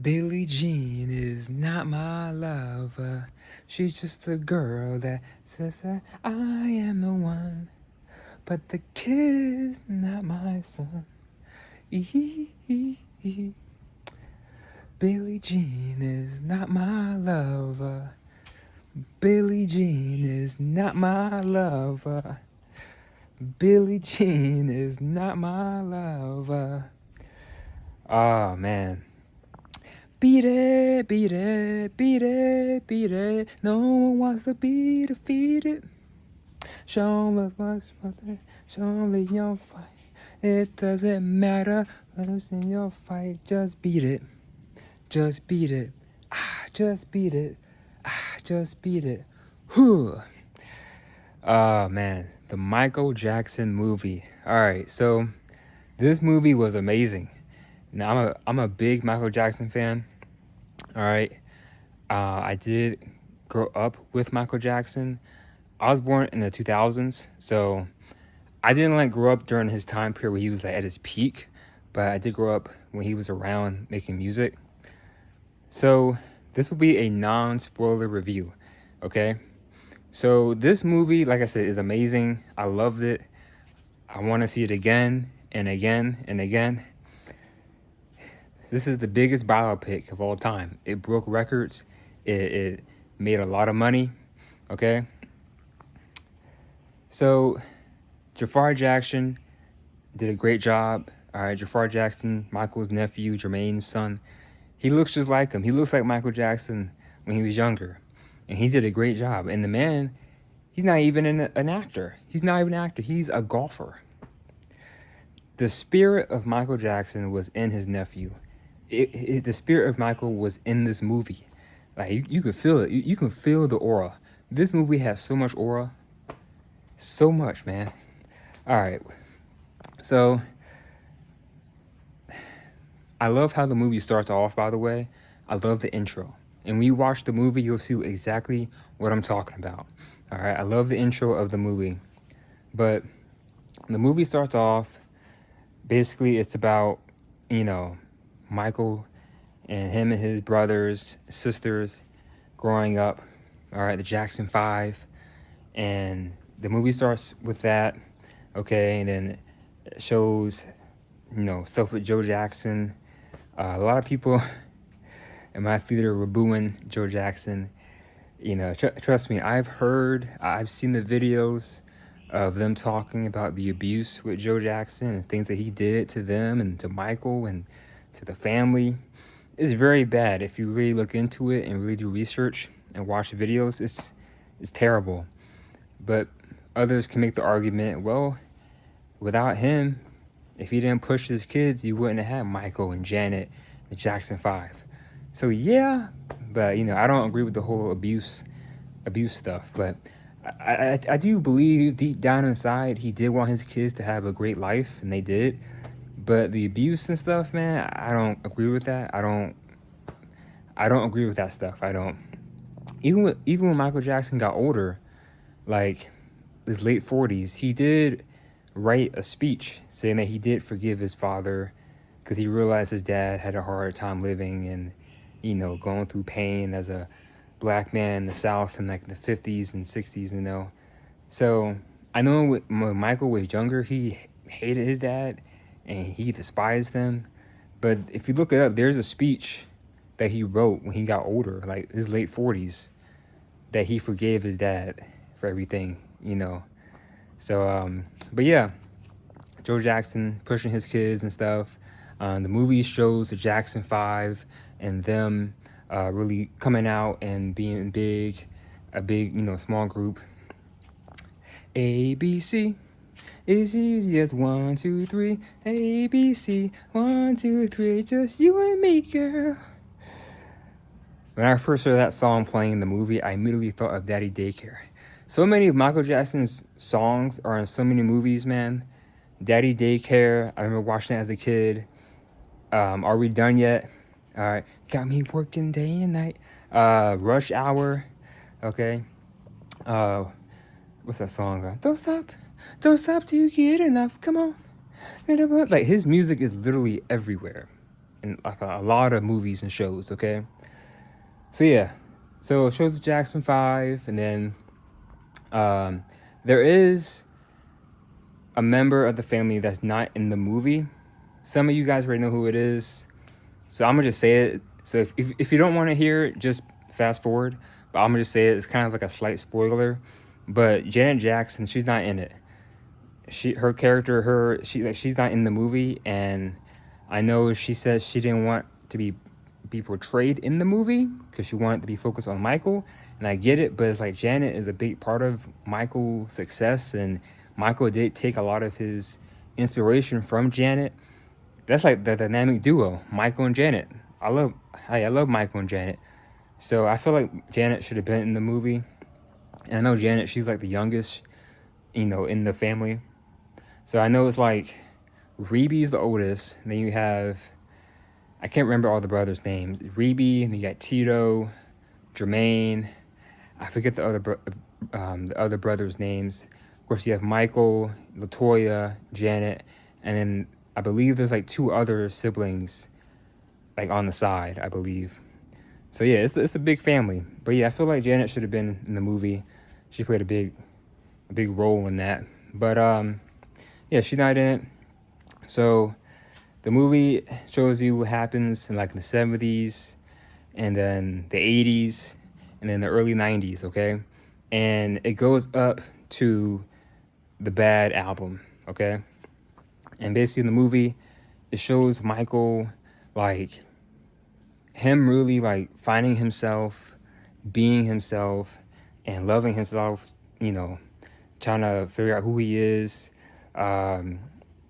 Billie Jean is not my lover. She's just a girl that says that I am the one. But the kid's not my son. Ee-hee-hee-hee. Billie Jean is not my lover. Billie Jean is not my lover. Billie Jean is not my lover. Oh man. Beat it, beat it, beat it, beat it. No one wants to be defeated. Show me what's it. Show me your fight. It doesn't matter who's in your fight. Just beat it. Just beat it. Ah, just beat it. Ah, just beat it. Whew. Oh man, the Michael Jackson movie. All right, so this movie was amazing. Now I'm a big Michael Jackson fan. All right, I did grow up with Michael Jackson. I was born in the 2000s, so I didn't like grow up during his time period where he was like at his peak, but I did grow up when he was around making music. So this will be a non-spoiler review, okay? So this movie, like I said, is amazing. I loved it. I want to see it again and again and again. This is the biggest biopic of all time. It broke records. It made a lot of money, okay? So Jafar Jackson did a great job. All right, Jafar Jackson, Michael's nephew, Jermaine's son. He looks just like him. He looks like Michael Jackson when he was younger. And he did a great job. And the man, he's not even an actor. He's not even an actor. He's a golfer. The spirit of Michael Jackson was in his nephew. The spirit of Michael was in this movie. Like you can feel it. You can feel the aura. This movie has so much aura. So much, man. All right. So I love how the movie starts off, by the way. I love the intro. And when you watch the movie, you'll see exactly what I'm talking about. All right, I love the intro of the movie. But the movie starts off, basically it's about, Michael and him and his brothers, sisters growing up, all right, the Jackson 5. And the movie starts with that, okay, and then it shows, stuff with Joe Jackson. A lot of people in my theater were booing Joe Jackson. Trust me, I've seen the videos of them talking about the abuse with Joe Jackson and things that he did to them and to Michael and to the family. It's very bad. If you really look into it and really do research and watch videos, it's terrible. But others can make the argument, well, without him, if he didn't push his kids, you wouldn't have had Michael and Janet, the Jackson 5. So yeah, but I don't agree with the whole abuse stuff. But I do believe deep down inside he did want his kids to have a great life, and they did. But the abuse and stuff, man, I don't agree with that. I don't agree with that stuff. I don't. Even when Michael Jackson got older, like his late 40s, he did write a speech saying that he did forgive his father because he realized his dad had a hard time living and going through pain as a black man in the South in like the 50s and 60s. So I know when Michael was younger, he hated his dad and he despised him. But if you look it up, there's a speech that he wrote when he got older, like his late 40s, that he forgave his dad for everything. So, but yeah, Joe Jackson pushing his kids and stuff. The movie shows the Jackson 5 and them really coming out and being a big, small group. ABC is easy as 1, 2, 3. ABC, 1, 2, 3, just you and me, girl. When I first heard that song playing in the movie, I immediately thought of Daddy Daycare. So many of Michael Jackson's songs are in so many movies, man. Daddy Daycare, I remember watching it as a kid. Are We Done Yet? All right, got me working day and night. Rush Hour, okay. What's that song? Don't stop till you get enough. Come on, like his music is literally everywhere. in like a lot of movies and shows. Okay, so yeah, so it shows the Jackson Five, and then um, there is a member of the family that's not in the movie. Some of you guys already know who it is, so I'm gonna just say it. So if you don't want to hear it, just fast forward. But I'm gonna just say it. It's kind of like a slight spoiler. But Janet Jackson, she's not in it. Her character, she's not in the movie, and I know she says she didn't want to be portrayed in the movie because she wanted to be focused on Michael, and I get it. But it's like Janet is a big part of Michael's success, and Michael did take a lot of his inspiration from Janet. That's like the dynamic duo, Michael and Janet. I love Michael and Janet. So I feel like Janet should have been in the movie. And I know Janet, she's like the youngest, in the family. So I know it's like Reeby's the oldest. And then you have, I can't remember all the brothers' names. Reeby, and you got Tito, Jermaine. I forget the other brothers' names. Of course, you have Michael, Latoya, Janet, and then I believe there's like two other siblings, like on the side, I believe. So yeah, it's a big family. But yeah, I feel like Janet should have been in the movie. She played a big role in that. But yeah, she's not in it. So the movie shows you what happens in like the 70s, and then the 80s, and then the early 90s, okay? And it goes up to the Bad album, okay? And basically in the movie, it shows Michael, like, him really like finding himself, being himself, and loving himself, you know, trying to figure out who he is. Um,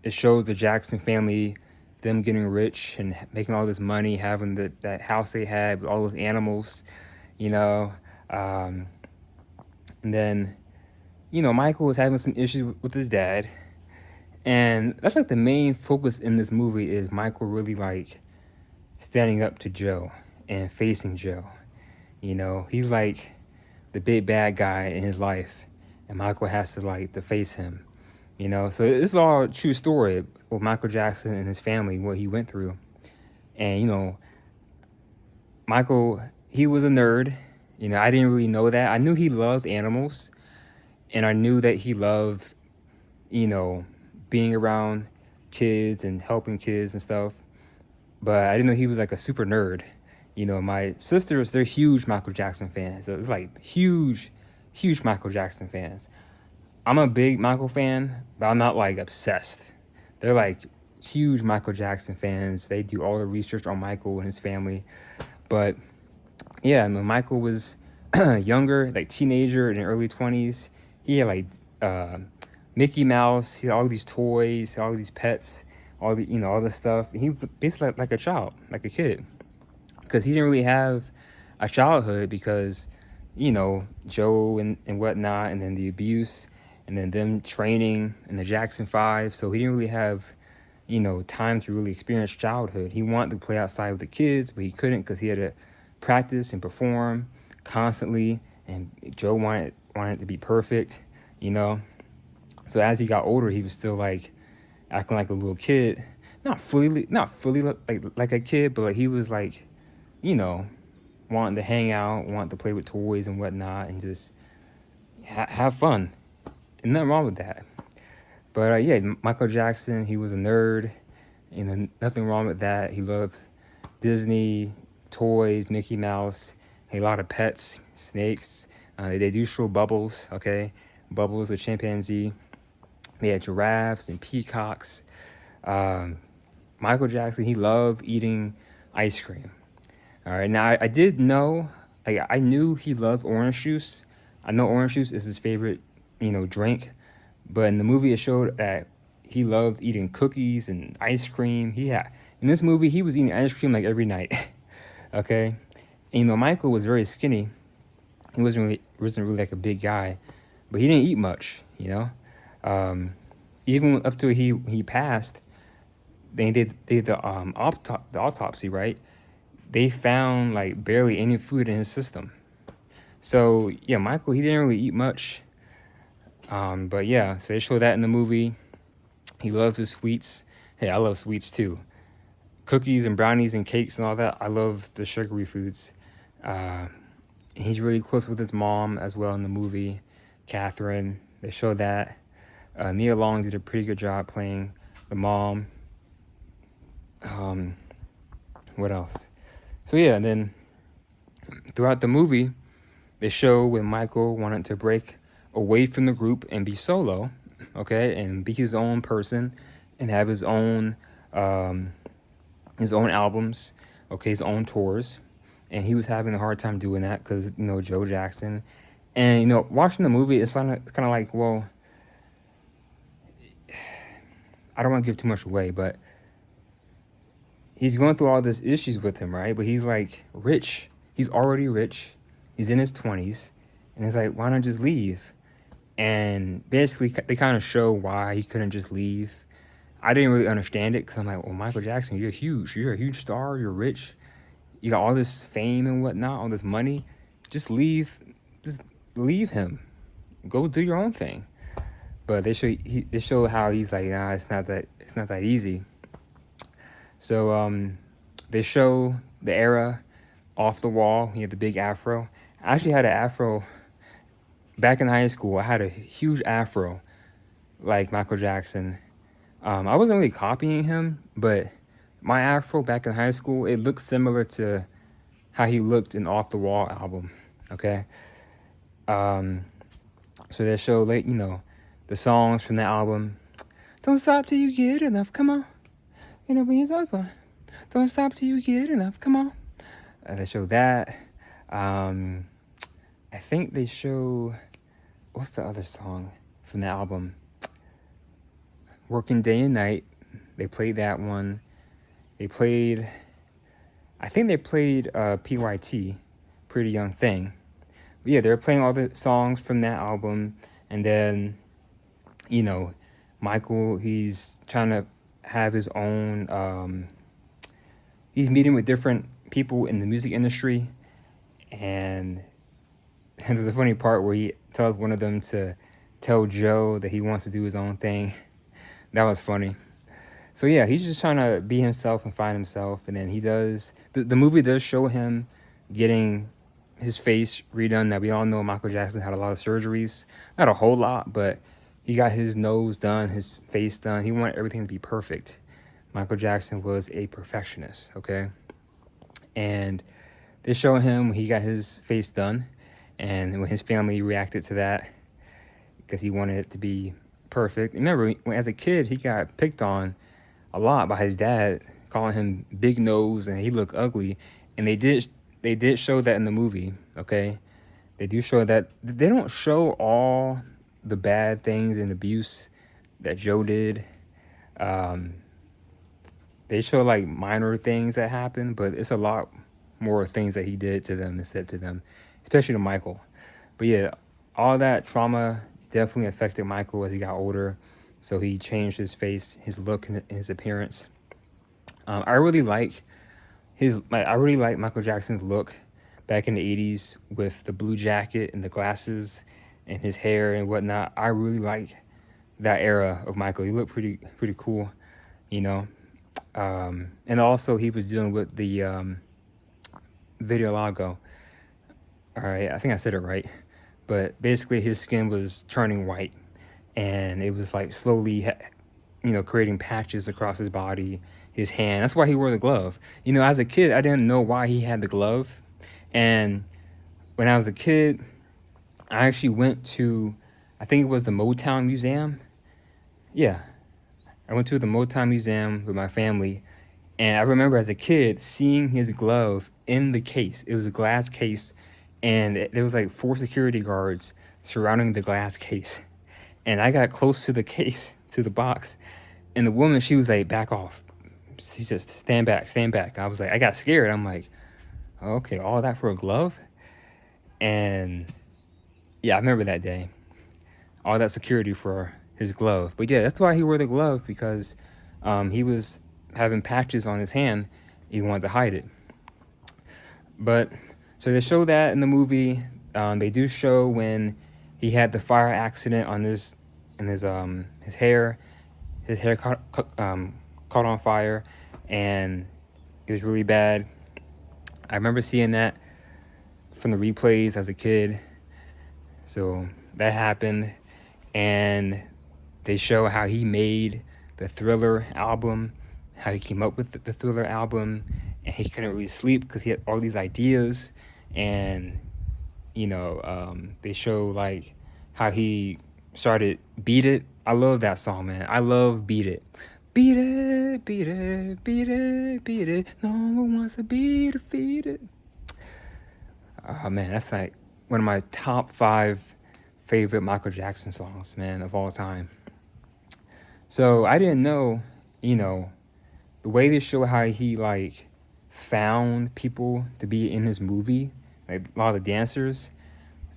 it shows the Jackson family, them getting rich and making all this money, having that house they had with all those animals, you know. Um, and then, Michael was having some issues with his dad. And that's like the main focus in this movie is Michael really like standing up to Joe and facing Joe. He's like the big bad guy in his life, and Michael has to like to face him. So this is all a true story with Michael Jackson and his family, what he went through. And Michael, he was a nerd. I didn't really know that. I knew he loved animals, and I knew that he loved, you know, being around kids and helping kids and stuff. But I didn't know he was like a super nerd. My sisters, they're huge Michael Jackson fans. So it's like huge, huge Michael Jackson fans. I'm a big Michael fan, but I'm not like obsessed. They're like huge Michael Jackson fans. They do all the research on Michael and his family. But yeah, when Michael was younger, like teenager in the early 20s, he had like Mickey Mouse, he had all these toys, all these pets, all this stuff. He was basically like a child, like a kid, because he didn't really have a childhood because, Joe and whatnot, and then the abuse, and then them training and the Jackson Five. So he didn't really have, time to really experience childhood. He wanted to play outside with the kids, but he couldn't because he had to practice and perform constantly, and Joe wanted it to be perfect, So as he got older, he was still like acting like a little kid, not fully like a kid, but like he was like, wanting to hang out, wanting to play with toys and whatnot, and just have fun. And nothing wrong with that. But yeah, Michael Jackson, he was a nerd, nothing wrong with that. He loved Disney, toys, Mickey Mouse, a lot of pets, snakes. They do show Bubbles, okay? Bubbles, the chimpanzee. They had giraffes and peacocks. Michael Jackson, he loved eating ice cream. All right, now I did know, like I knew he loved orange juice. I know orange juice is his favorite, drink. But in the movie, it showed that he loved eating cookies and ice cream. In this movie, he was eating ice cream like every night. Okay, and Michael was very skinny. He wasn't really like a big guy, but he didn't eat much. Even up to he passed, they did the autopsy, right? They found like barely any food in his system. So yeah, Michael, he didn't really eat much. But yeah, so they show that in the movie. He loves his sweets. Hey, I love sweets too. cookies and brownies and cakes and all that. I love the sugary foods. Uh, and he's really close with his mom as well in the movie, Catherine. They show that. Nia Long did a pretty good job playing the mom. What else? So yeah, and then throughout the movie, they show when Michael wanted to break away from the group and be solo, okay, and be his own person and have his own albums, okay, his own tours, and he was having a hard time doing that because Joe Jackson, and watching the movie, it's kind of like, well, I don't want to give too much away, but he's going through all these issues with him, right? But he's like rich. He's already rich. He's in his 20s, and it's like, why not just leave? And basically, they kind of show why he couldn't just leave. I didn't really understand it because I'm like, well, Michael Jackson, you're huge. You're a huge star. You're rich. You got all this fame and whatnot, all this money. Just leave. Just leave him. Go do your own thing. But they show how he's like, nah, it's not that easy. So they show the era Off the Wall. He had the big afro. I actually had an afro back in high school. I had a huge afro like Michael Jackson. I wasn't really copying him, but my afro back in high school, it looked similar to how he looked in Off the Wall album, okay? So they show, like, the songs from that album. Don't stop till you get enough, come on. When you talk about, don't stop till you get enough, come on. They show that. I think they show, what's the other song from the album? Working Day and Night. They played that one. I think they played PYT, Pretty Young Thing. But yeah, they're playing all the songs from that album. And then, Michael, he's trying to have his own, he's meeting with different people in the music industry. And there's a funny part where he tells one of them to tell Joe that he wants to do his own thing. That was funny. So yeah, he's just trying to be himself and find himself. And then he does, the movie does show him getting his face redone. That we all know Michael Jackson had a lot of surgeries. Not a whole lot, but he got his nose done, his face done. He wanted everything to be perfect. Michael Jackson was a perfectionist, okay? And they show him when he got his face done and when his family reacted to that because he wanted it to be perfect. Remember, when as a kid, he got picked on a lot by his dad, calling him big nose and he looked ugly. And they did show that in the movie, okay? They do show that. They don't show all the bad things and abuse that Joe did. They show like minor things that happened, but it's a lot more things that he did to them and said to them, especially to Michael. But yeah, all that trauma definitely affected Michael as he got older. So he changed his face, his look, and his appearance. I really like Michael Jackson's look back in the 80s with the blue jacket and the glasses and his hair and whatnot. I really like that era of Michael. He looked pretty cool, and also he was dealing with the vitiligo. All right, I think I said it right. But basically his skin was turning white and it was like slowly, creating patches across his body, his hand. That's why he wore the glove. As a kid, I didn't know why he had the glove. And when I was a kid, I actually went to, I think it was the Motown Museum. Yeah, I went to the Motown Museum with my family. And I remember as a kid seeing his glove in the case. It was a glass case. And there was like 4 security guards surrounding the glass case. And I got close to the case, to the box. And the woman, she was like, back off. She just, stand back. I was like, I got scared. I'm like, okay, all that for a glove? And yeah, I remember that day. All that security for his glove. But yeah, that's why he wore the glove, because he was having patches on his hand. He wanted to hide it. But so they show that in the movie. They do show when he had the fire accident on his hair. His hair caught on fire, and It was really bad. I remember seeing that from the replays as a kid. So that happened, and they show how he made the Thriller album, how he came up with the Thriller album, and he couldn't really sleep because he had all these ideas. And they show like how he started Beat It. I love that song, man. I love Beat It. Beat it, beat it, beat it, beat it. No one wants to be defeated. Oh man, that's like one of my top 5 favorite Michael Jackson songs, man, of all time. So I didn't know, the way they show how he like found people to be in his movie, like a lot of the dancers.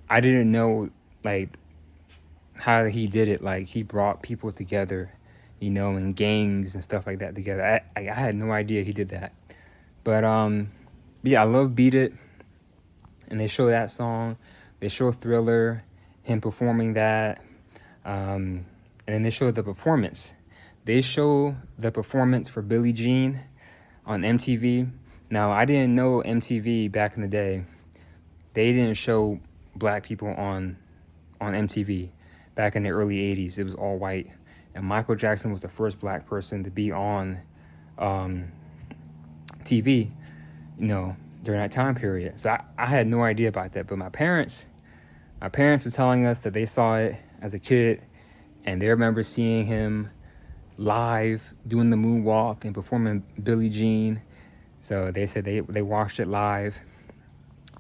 I didn't know like how he did it. Like he brought people together, in gangs and stuff like that together. I had no idea he did that. But yeah, I love Beat It. And they show that song. They show Thriller, him performing that. And then they show the performance. They show the performance for Billie Jean on MTV. Now, I didn't know MTV back in the day. They didn't show black people on MTV back in the early 80s. It was all white. And Michael Jackson was the first black person to be on TV, during that time period. So I had no idea about that. But my parents were telling us that they saw it as a kid, and they remember seeing him live doing the moonwalk and performing Billie Jean. So they said they watched it live,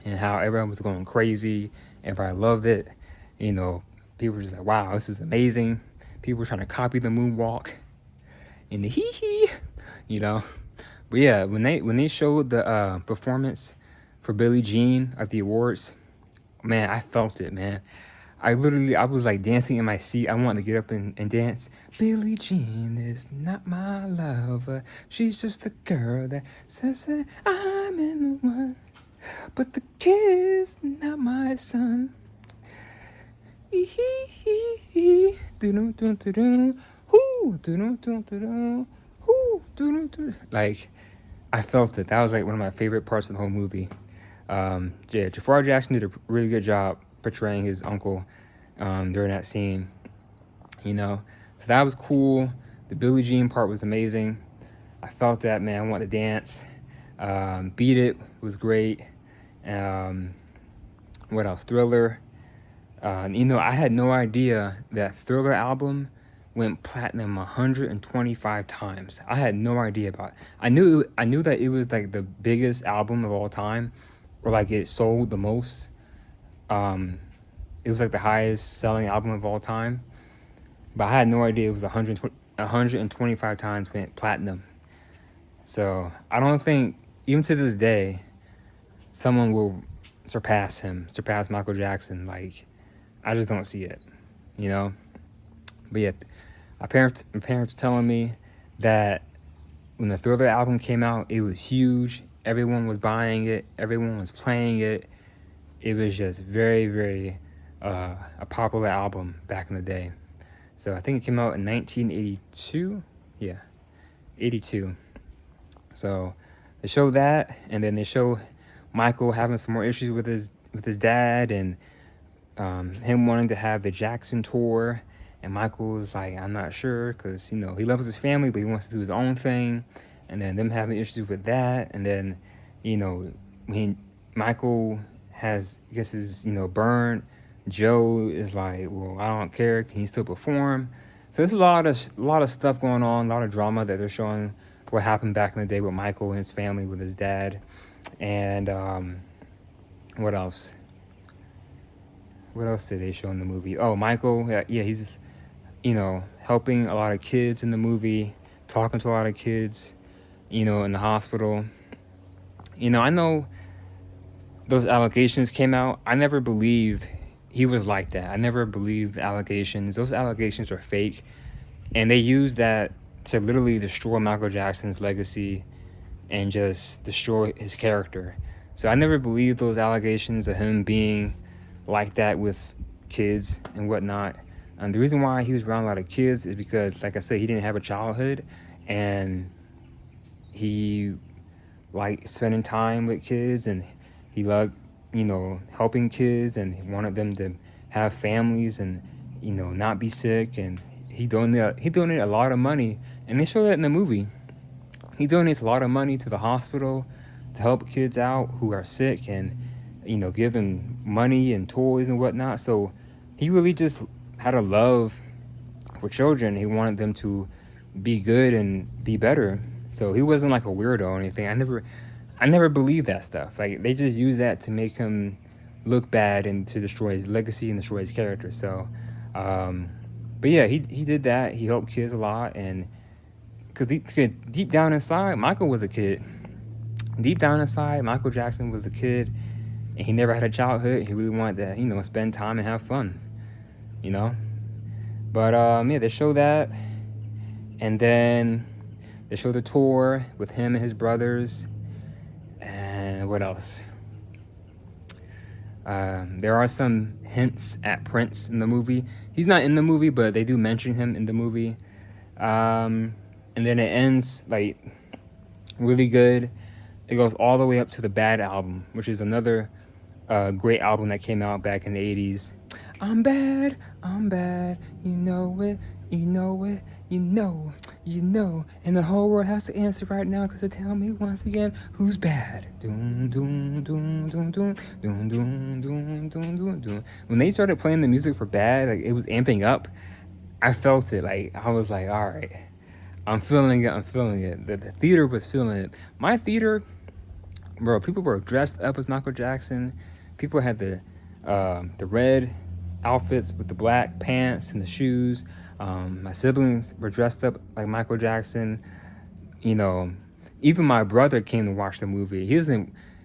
and how everyone was going crazy. Everybody loved it. People were just like, wow, this is amazing. People were trying to copy the moonwalk and the hee. But yeah, when they showed the performance for Billie Jean at the awards, man, I felt it, man. I was like dancing in my seat. I wanted to get up and dance. Billie Jean is not my lover. She's just a girl that says that I'm in the one. But the kid's not my son. Like, I felt it. That was like one of my favorite parts of the whole movie. Yeah, Jafar Jackson did a really good job portraying his uncle during that scene. So that was cool. The Billie Jean part was amazing. I felt that, man. I wanted to dance. Beat It was great. What else? Thriller. I had no idea that Thriller album went platinum 125 times. I had no idea about it. I knew that it was like the biggest album of all time, or like it sold the most. It was like the highest selling album of all time, but I had no idea it was 125 times went platinum. So I don't think, even to this day, someone will surpass Michael Jackson. Like, I just don't see it, But yeah, my parents were telling me that when the Thriller album came out, it was huge. Everyone was buying it. Everyone was playing it. It was just very, very a popular album back in the day. So I think it came out in 1982. Yeah, 82. So they show that, and then they show Michael having some more issues with his dad, and him wanting to have the Jackson tour. And Michael was like, I'm not sure, because he loves his family, but he wants to do his own thing. And then them having issues with that, and then when Michael gets burned, Joe is like, well, I don't care, can he still perform? So there's a lot of stuff going on, a lot of drama that they're showing what happened back in the day with Michael and his family, with his dad. And what else? What else did they show in the movie? Oh, Michael, yeah, he's helping a lot of kids in the movie, talking to a lot of kids, in the hospital. I know those allegations came out. I never believed he was like that. I never believed the allegations. Those allegations are fake. And they used that to literally destroy Michael Jackson's legacy and just destroy his character. So I never believed those allegations of him being like that with kids and whatnot. And the reason why he was around a lot of kids is because, like I said, he didn't have a childhood, and he like spending time with kids, and he loved, helping kids, and he wanted them to have families and, not be sick. And he donated a lot of money, and they show that in the movie. He donates a lot of money to the hospital to help kids out who are sick, and give them money and toys and whatnot. So he really just had a love for children. He wanted them to be good and be better. So he wasn't like a weirdo or anything. I never believed that stuff. Like, they just use that to make him look bad and to destroy his legacy and destroy his character. So, um, but yeah, he did that. He helped kids a lot, and because deep down inside, Michael was a kid. Deep down inside, Michael Jackson was a kid, and he never had a childhood. He really wanted to, spend time and have fun, you know. But yeah, they show that, and then they show the tour with him and his brothers, and what else? There are some hints at Prince in the movie. He's not in the movie, but they do mention him in the movie. And then it ends like really good. It goes all the way up to the Bad album, which is another great album that came out back in the 80s. I'm bad, you know it, you know it, you know, you know. And the whole world has to answer right now, because they tell me once again who's bad. Doom, doom, doom, doom, doom, doom, doom, doom, doom, doom, doom. When they started playing the music for Bad, like it was amping up, I felt it. Like, I was like, all right, I'm feeling it, I'm feeling it. The theater was feeling it. My theater, bro, people were dressed up as Michael Jackson. People had the red outfits with the black pants and the shoes. My siblings were dressed up like Michael Jackson. You know, even my brother came to watch the movie.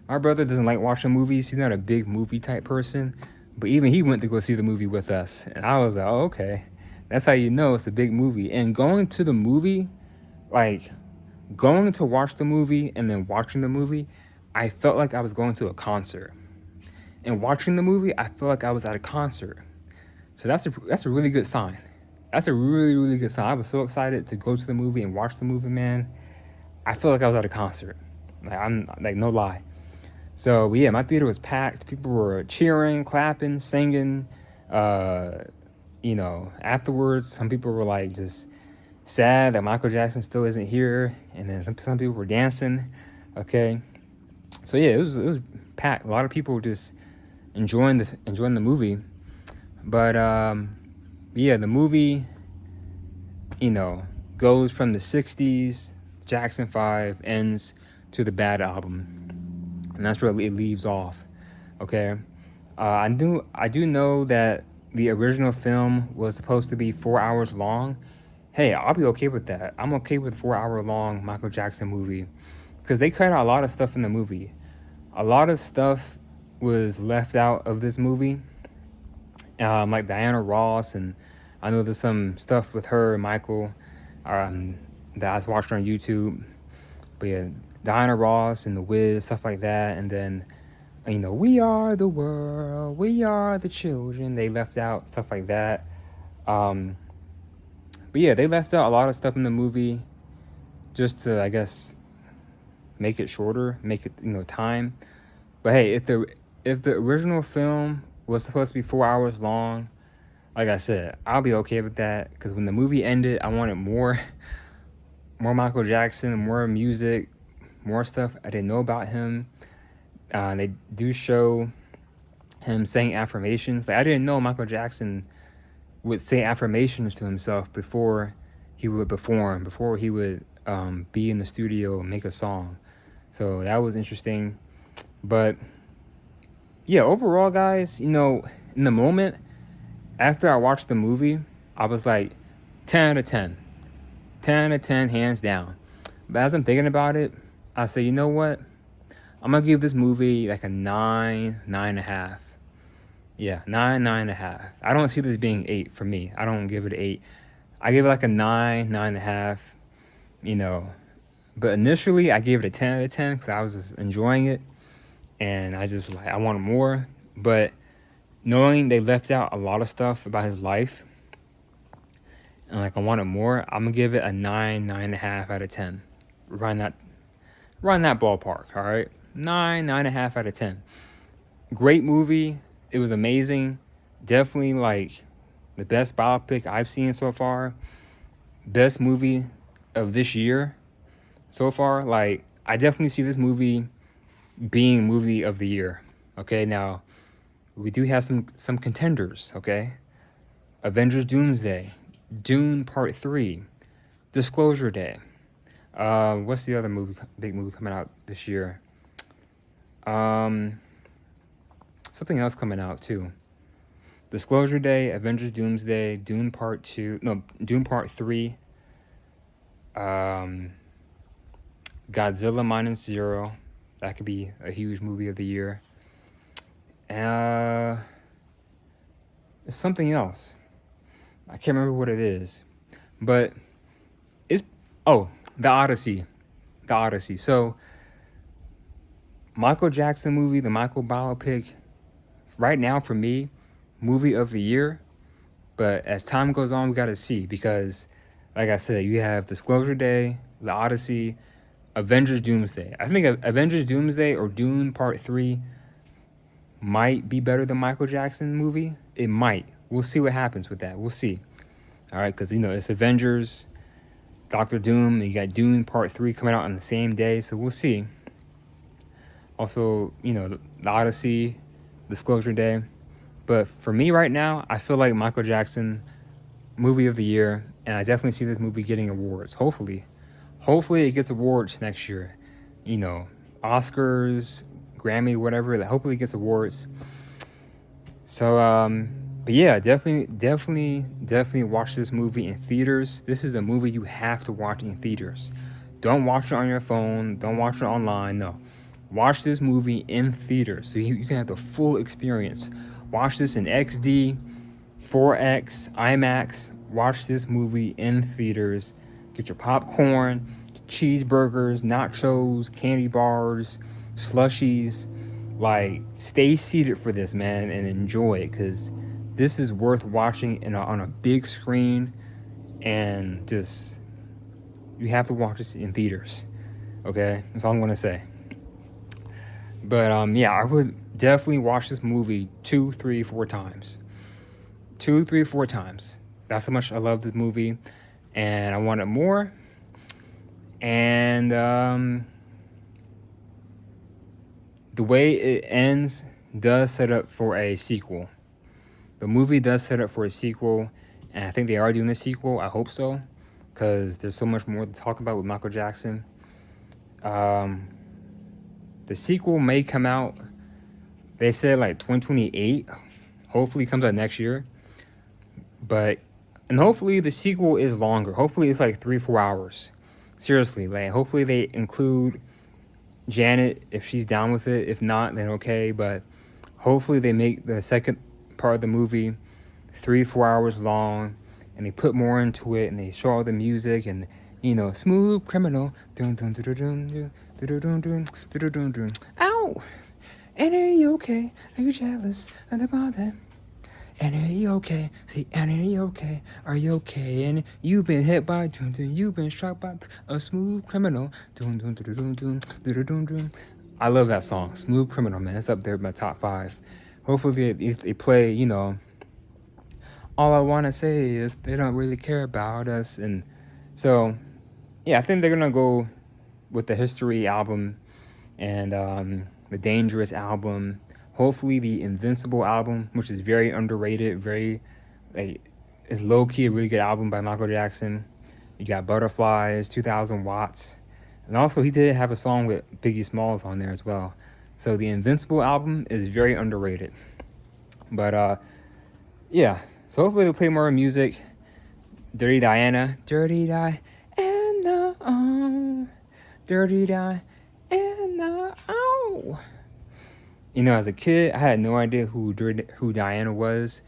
My brother doesn't like watching movies. He's not a big movie type person, but even he went to go see the movie with us. And I was like, oh, okay. That's how you know it's a big movie. And going to the movie, like going to watch the movie and then watching the movie, I felt like I was going to a concert. And watching the movie, I felt like I was at a concert. So that's a really good sign. That's a really, really good sign. I was so excited to go to the movie and watch the movie, man. I feel like I was at a concert. Like, I'm like, no lie. So yeah, my theater was packed. People were cheering, clapping, singing. Afterwards, some people were like just sad that Michael Jackson still isn't here, and then some people were dancing. Okay, so yeah, it was packed. A lot of people were just enjoying the movie. But yeah, the movie, goes from the 60s, Jackson 5, ends to the Bad album. And that's where it leaves off. Okay. I do know that the original film was supposed to be 4 hours long. Hey, I'll be okay with that. I'm okay with 4 hour long Michael Jackson movie, because they cut out a lot of stuff in the movie. A lot of stuff was left out of this movie, like Diana Ross, and I know there's some stuff with her and Michael that I was watching on YouTube. But yeah, Diana Ross and The Wiz, stuff like that. And then, we are the world, we are the children. They left out stuff like that. But yeah, they left out a lot of stuff in the movie just to, I guess, make it shorter, make it, time. But hey, if the original film was supposed to be 4 hours long, like I said, I'll be okay with that, because when the movie ended, I wanted more Michael Jackson, more music, more stuff I didn't know about him. They do show him saying affirmations. Like, I didn't know Michael Jackson would say affirmations to himself before he would perform, before he would be in the studio and make a song. So that was interesting. But yeah, overall, guys, in the moment, after I watched the movie, I was like 10 out of 10. 10 out of 10, hands down. But as I'm thinking about it, I say, you know what? I'm going to give this movie like a 9, 9.5. Yeah, 9, 9.5. I don't see this being 8 for me. I don't give it 8. I give it like a 9, 9.5, But initially, I gave it a 10 out of 10 because I was just enjoying it. And I wanted more. But knowing they left out a lot of stuff about his life, and I wanted more, I'm going to give it a 9, 9.5 out of 10. Around that ballpark, all right? 9.5 out of 10. Great movie. It was amazing. Definitely like the best biopic I've seen so far. Best movie of this year so far. Like, I definitely see this movie being movie of the year. Okay, now we do have some contenders. Okay, Avengers Doomsday, Dune Part 3, Disclosure Day. What's the other big movie coming out this year? Um, Something else coming out too. Disclosure Day, Avengers Doomsday, Dune Part 2, no, Dune Part 3, Godzilla Minus Zero. That could be a huge movie of the year. It's something else. I can't remember what it is. But it's, oh, The Odyssey. The Odyssey. So, Michael Jackson movie, the Michael biopic, right now for me, movie of the year. But as time goes on, we got to see because, like I said, you have Disclosure Day, The Odyssey, Avengers Doomsday. I think Avengers Doomsday or Dune Part 3 might be better than Michael Jackson movie. It might. We'll see what happens with that. We'll see. All right, because, it's Avengers, Doctor Doom, and you got Dune Part 3 coming out on the same day. So we'll see. Also, The Odyssey, Disclosure Day. But for me right now, I feel like Michael Jackson, movie of the year, and I definitely see this movie getting awards. Hopefully it gets awards next year. Oscars, Grammy, whatever. Hopefully it gets awards. So, but yeah, definitely watch this movie in theaters. This is a movie you have to watch in theaters. Don't watch it on your phone. Don't watch it online. No, watch this movie in theaters so you can have the full experience. Watch this in XD, 4X, IMAX. Watch this movie in theaters. Get your popcorn, cheeseburgers, nachos, candy bars, slushies. Like, stay seated for this, man, and enjoy it because this is worth watching on a big screen, and just, you have to watch this in theaters. Okay, that's all I'm gonna say. But yeah, I would definitely watch this movie 2, 3, 4 times. 2, 3, 4 times. That's how much I love this movie, and I wanted more. And the way it ends does set up for a sequel. The movie does set up for a sequel, and I think they are doing a sequel. I hope so, because there's so much more to talk about with Michael Jackson. The sequel may come out, they said like 2028. Hopefully it comes out next year. And hopefully the sequel is longer. Hopefully it's like 3-4 hours. Seriously, like hopefully they include Janet if she's down with it. If not, then okay. But hopefully they make the second part of the movie 3-4 hours long, and they put more into it, and they show all the music and Smooth Criminal. Dun, dun, dun, dun, dun, dun, dun, dun, dun, dun, dun. Ow! And are you okay? Are you jealous about that? And are you okay? See, and are you okay? Are you okay? And you've been hit by, you've been struck by a smooth criminal. I love that song, Smooth Criminal, man. It's up there in my top 5. Hopefully if they play, all I want to say is they don't really care about us. And so, yeah, I think they're going to go with the History album and the Dangerous album. Hopefully the Invincible album, which is very underrated, it's low-key a really good album by Michael Jackson. You got Butterflies, 2000 Watts. And also he did have a song with Biggie Smalls on there as well. So the Invincible album is very underrated. But yeah, so hopefully they'll play more music. Dirty Diana. Dirty Diana. Dirty Diana. Oh. As a kid, I had no idea who Diana was.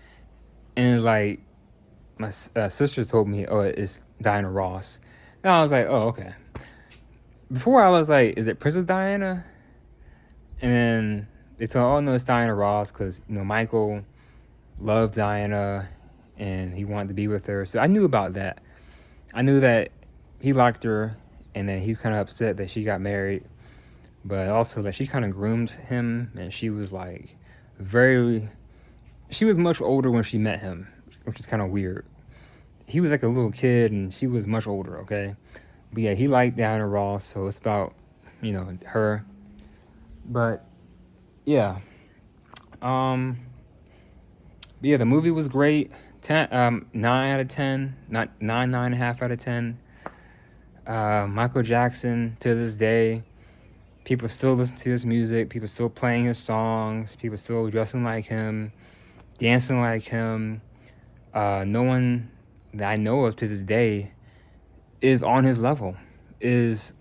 And it's like, my sisters told me, oh, it's Diana Ross. And I was like, oh, okay. Before I was like, is it Princess Diana? And then they told, oh, no, it's Diana Ross because, Michael loved Diana and he wanted to be with her. So I knew about that. I knew that he liked her, and then he's kind of upset that she got married. but also that she kind of groomed him, and she was like very. She was much older when she met him, which is kind of weird. He was like a little kid, and she was much older. Okay, but yeah, he liked Diana Ross, so it's about her. But yeah, um, but yeah, the movie was great. 9 out of 10, not 9.5 out of 10. Michael Jackson to this day, people still listen to his music. People still playing his songs. People still dressing like him, dancing like him. No one that I know of to this day is on his level. Is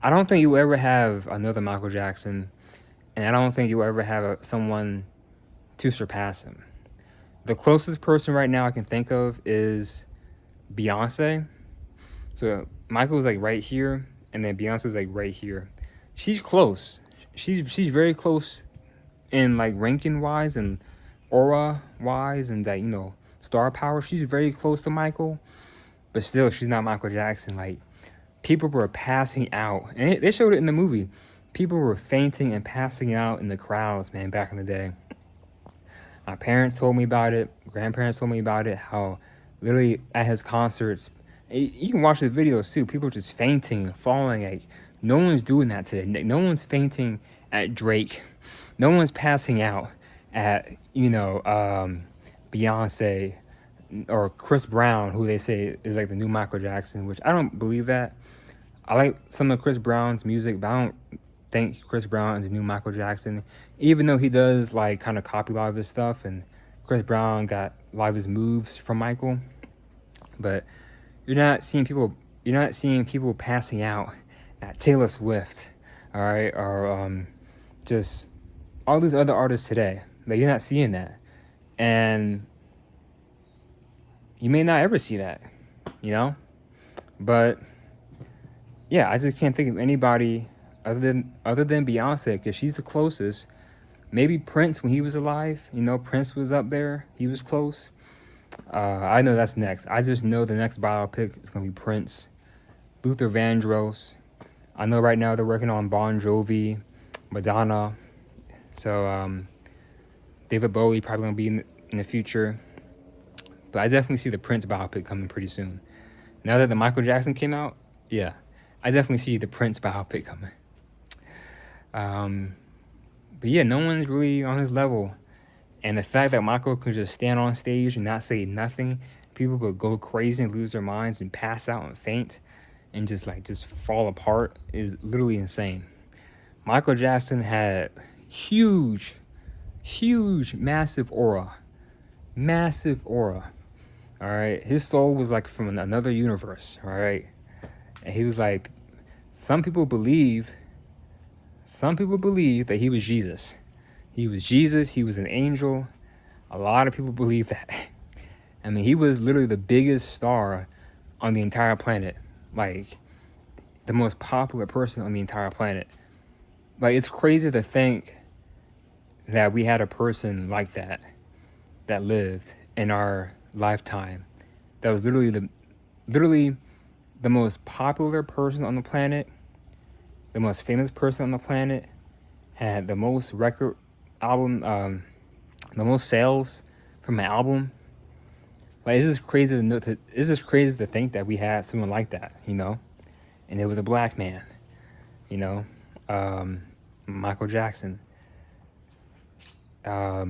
I don't think you'll ever have another Michael Jackson, and I don't think you'll ever have someone to surpass him. The closest person right now I can think of is Beyonce. So Michael's like right here, and then Beyonce's like right here. She's close. She's very close in like ranking wise and aura wise and like star power. She's very close to Michael, but still she's not Michael Jackson. Like people were passing out, and they showed it in the movie. People were fainting and passing out in the crowds, man, back in the day. My parents told me about it. Grandparents told me about it. How literally at his concerts, you can watch the videos too. People just fainting and falling. Like no one's doing that today. No one's fainting at Drake. No one's passing out at Beyonce or Chris Brown, who they say is like the new Michael Jackson. Which I don't believe that. I like some of Chris Brown's music, but I don't think Chris Brown is the new Michael Jackson, even though he does like kind of copy a lot of his stuff, and Chris Brown got a lot of his moves from Michael. But you're not seeing people passing out at Taylor Swift, all right, or just all these other artists today. Like you're not seeing that, and you may not ever see that, But yeah, I just can't think of anybody other than Beyonce, because she's the closest. Maybe Prince when he was alive. Prince was up there. He was close. I know that's next. I just know the next biopic is gonna be Prince, Luther Vandross. I know right now they're working on Bon Jovi, Madonna. So David Bowie probably gonna be in the future. But I definitely see the Prince biopic coming pretty soon. Now that the Michael Jackson came out, yeah, I definitely see the Prince biopic coming. But yeah, no one's really on his level. And the fact that Michael could just stand on stage and not say nothing, people would go crazy and lose their minds and pass out and faint and just fall apart is literally insane. Michael Jackson had huge, massive aura. Massive aura. All right. His soul was like from another universe. All right. And he was like, some people believe that he was Jesus. He was Jesus. He was an angel. A lot of people believe that. I mean, he was literally the biggest star on the entire planet. Like, the most popular person on the entire planet. Like, it's crazy to think that we had a person like that lived in our lifetime. That was literally the most popular person on the planet, the most famous person on the planet, had the most record album, the most sales from an album. Like it's just crazy to think that we had someone like that, and it was a black man, Michael Jackson. But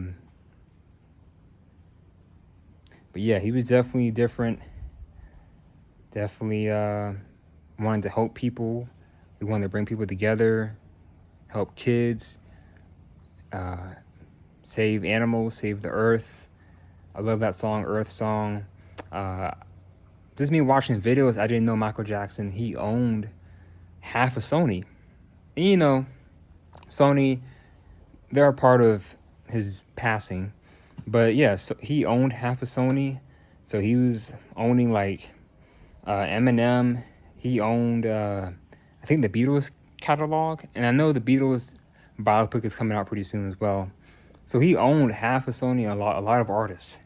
yeah, he was definitely different. Definitely wanted to help people. He wanted to bring people together, help kids, save animals, save the earth. I love that song, Earth Song. Just me watching videos, I didn't know Michael Jackson, he owned half of Sony. And Sony, they're a part of his passing. But yeah, so he owned half of Sony. So he was owning like Eminem. He owned, I think, the Beatles catalog. And I know the Beatles biopic is coming out pretty soon as well. So he owned half of Sony, a lot of artists.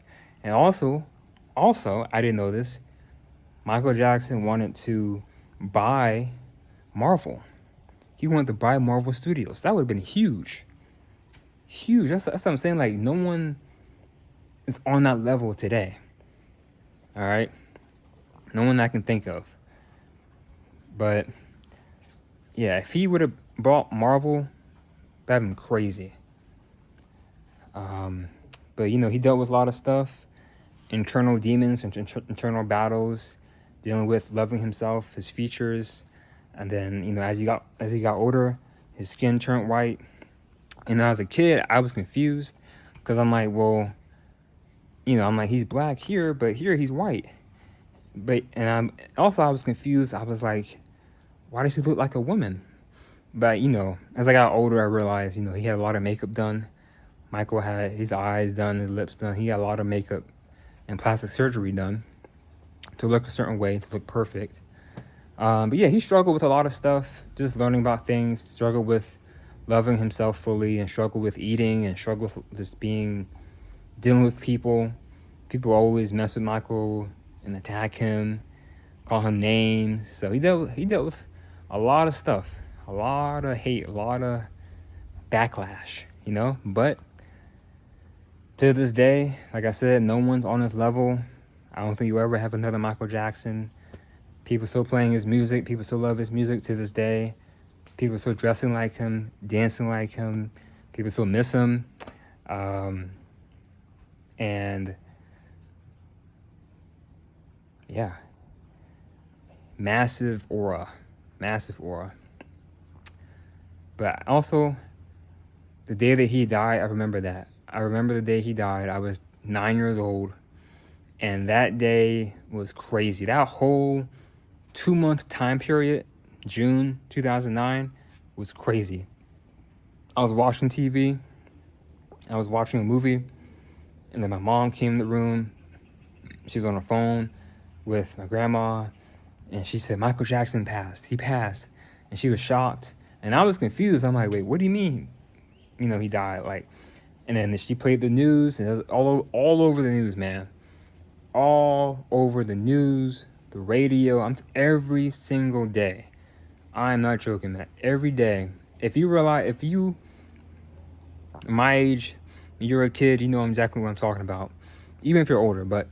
And also, I didn't know this, Michael Jackson wanted to buy Marvel. He wanted to buy Marvel Studios. That would have been huge. Huge. That's what I'm saying. Like, no one is on that level today. All right? No one I can think of. But, yeah, if he would have bought Marvel, that'd been crazy. But, you know, he dealt with a lot of stuff. Internal demons, internal battles, dealing with loving himself, his features. And then, you know, as he got older, his skin turned white. And as a kid, I was confused because I'm like, well, you know, I'm like, he's black here, but here he's white. I was confused. I was like, why does he look like a woman? But, you know, as I got older, I realized, you know, he had a lot of makeup done. Michael had his eyes done, his lips done. He had a lot of makeup and plastic surgery done to look a certain way, to look perfect. But yeah, he struggled with a lot of stuff, just learning about things, struggled with loving himself fully, and struggled with eating, and struggled with just dealing with people. People always mess with Michael and attack him, call him names. So he dealt with a lot of stuff, a lot of hate, a lot of backlash, you know. But to this day, like I said, no one's on his level. I don't think you'll ever have another Michael Jackson. People still playing his music. People still love his music to this day. People still dressing like him, dancing like him. People still miss him. And yeah, massive aura. But also, the day that he died, I remember that. I remember the day he died. I was 9 years old. And that day was crazy. That whole 2-month time period, June 2009, was crazy. I was watching TV. I was watching a movie. And then my mom came in the room. She was on her phone with my grandma. And she said, Michael Jackson passed. He passed. And she was shocked. And I was confused. I'm like, wait, what do you mean? You know, he died. Like, and then she played the news. And it was all over the news, man. All over the news, the radio. Every single day. I'm not joking, man. Every day. If you my age, you're a kid, you know exactly what I'm talking about. Even if you're older, but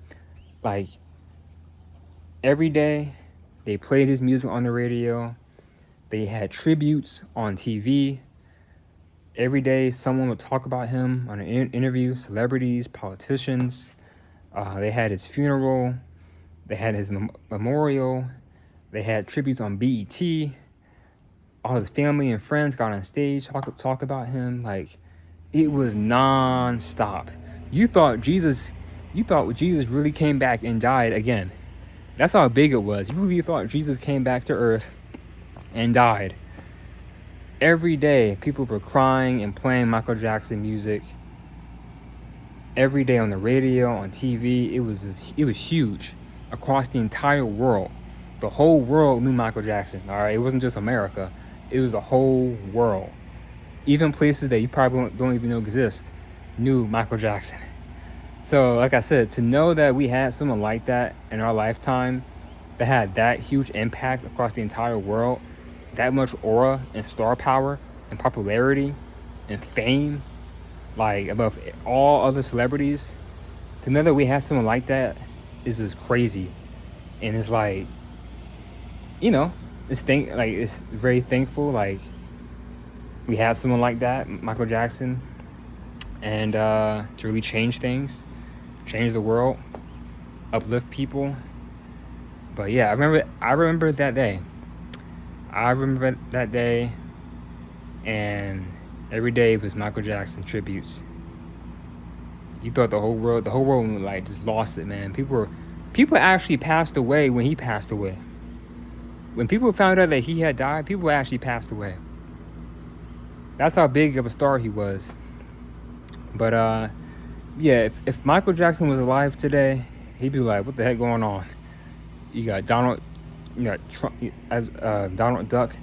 like every day they played his music on the radio. They had tributes on TV. Every day someone would talk about him on an interview, celebrities, politicians. They had his funeral. They had his memorial. They had tributes on BET. All his family and friends got on stage, talked about him. Like, it was non-stop. You thought Jesus really came back and died again. That's how big it was. You really thought Jesus came back to earth and died. Every day, people were crying and playing Michael Jackson music. Every day on the radio, on TV, it was huge across the entire world. The whole world knew Michael Jackson. All right, it wasn't just America; it was the whole world. Even places that you probably don't even know exist knew Michael Jackson. So, like I said, to know that we had someone like that in our lifetime that had that huge impact across the entire world, that much aura and star power and popularity and fame, like above all other celebrities, to know that we had someone like that is just crazy. And it's like, you know, it's very thankful. Like, we had someone like that, Michael Jackson, and to really change things, change the world, uplift people. But yeah, I remember that day. I remember that day, and every day was Michael Jackson tributes. You thought the whole world like just lost it, man. People actually passed away when he passed away. When people found out that he had died, people actually passed away. That's how big of a star he was. But yeah, if Michael Jackson was alive today, he'd be like, what the heck going on? You got Trump as Donald Duck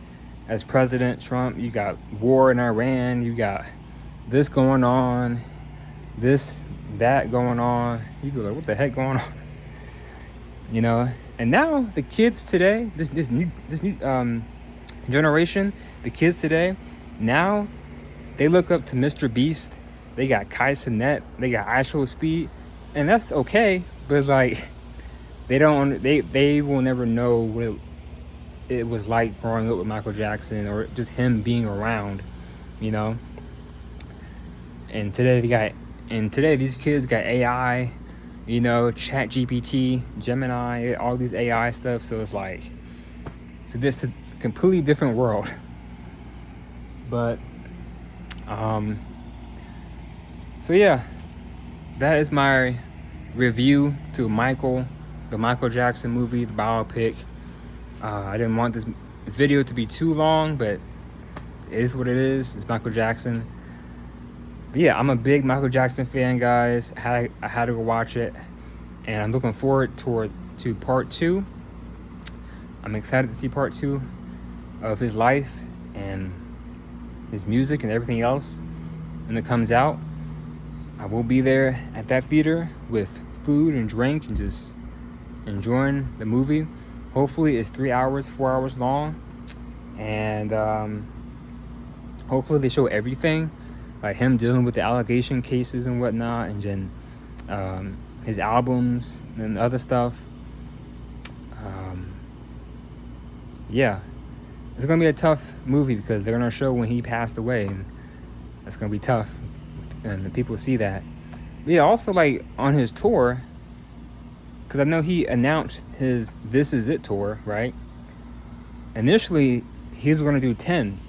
as president, Trump. You got war in Iran. You got this going on, that going on. He'd be like, what the heck going on? You know. And now the kids today, this new generation, the kids today, now they look up to Mr. Beast. They got Kai Cenat. They got Actual Speed, and that's okay. But it's like they will never know what it was like growing up with Michael Jackson or just him being around, you know. And today these kids got AI, you know, Chat GPT, Gemini, all these AI stuff. So it's like, so this is a completely different world. But so yeah, that is my review to the Michael Jackson movie, the biopic. I didn't want this video to be too long, but it is what it is. It's Michael Jackson. But yeah, I'm a big Michael Jackson fan, guys. I had to go watch it, and I'm looking forward to part 2. I'm excited to see part 2 of his life and his music and everything else when it comes out. I will be there at that theater with food and drink and just enjoying the movie. Hopefully it's 3 hours, 4 hours long, and hopefully they show everything, like him dealing with the allegation cases and whatnot, and then his albums and other stuff. Yeah, it's gonna be a tough movie because they're gonna show when he passed away, and that's gonna be tough, and people see that. But yeah, also like on his tour, because I know he announced his This Is It tour, right? Initially, he was gonna do 10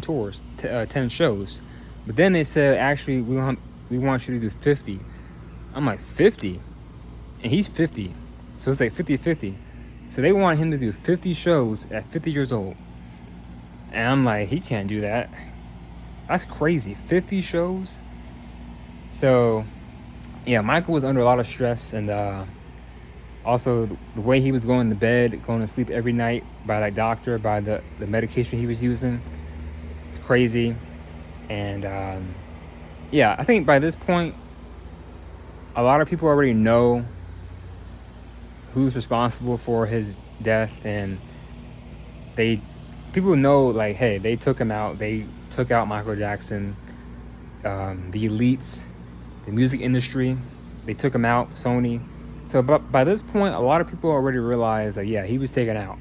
tours, 10 shows, but then they said, actually, we want you to do 50. I'm like, 50? And he's 50, so it's like 50-50. So they want him to do 50 shows at 50 years old. And I'm like, he can't do that. That's crazy. 50 shows? So, yeah, Michael was under a lot of stress. And also, the way he was going to bed, going to sleep every night by that doctor, by the medication he was using, it's crazy. And, yeah, I think by this point, a lot of people already know who's responsible for his death, and people know, like, hey, they took him out. They took out Michael Jackson. The elites, the music industry, they took him out, Sony. So by this point, a lot of people already realized that, yeah, he was taken out.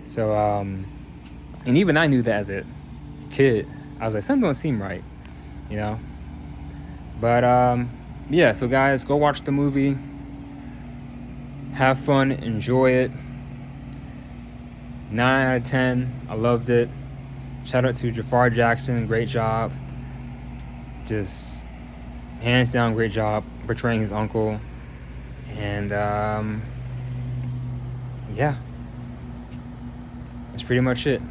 So, and even I knew that as a kid. I was like, something don't seem right, you know? But, yeah, so guys, go watch the movie. Have fun, enjoy it. 9 out of 10, I loved it. Shout out to Jafar Jackson, great job. Just hands down, great job portraying his uncle. And yeah, that's pretty much it.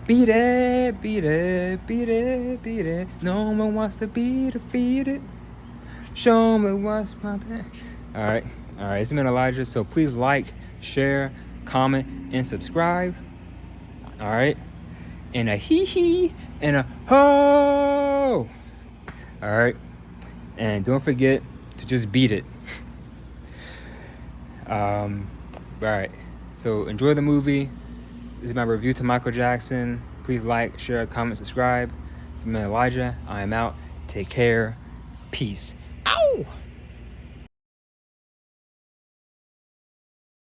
Beat it, beat it, beat it, beat it. No one wants to be defeated. Show me what's my thing. All right, it's been Elijah. So please like, share, comment, and subscribe. All right, and a hee and a ho. All right, and don't forget to just beat it. All right, so enjoy the movie. This is my review to Michael Jackson. Please like, share, comment, subscribe. It's been Elijah. I am out. Take care. Peace.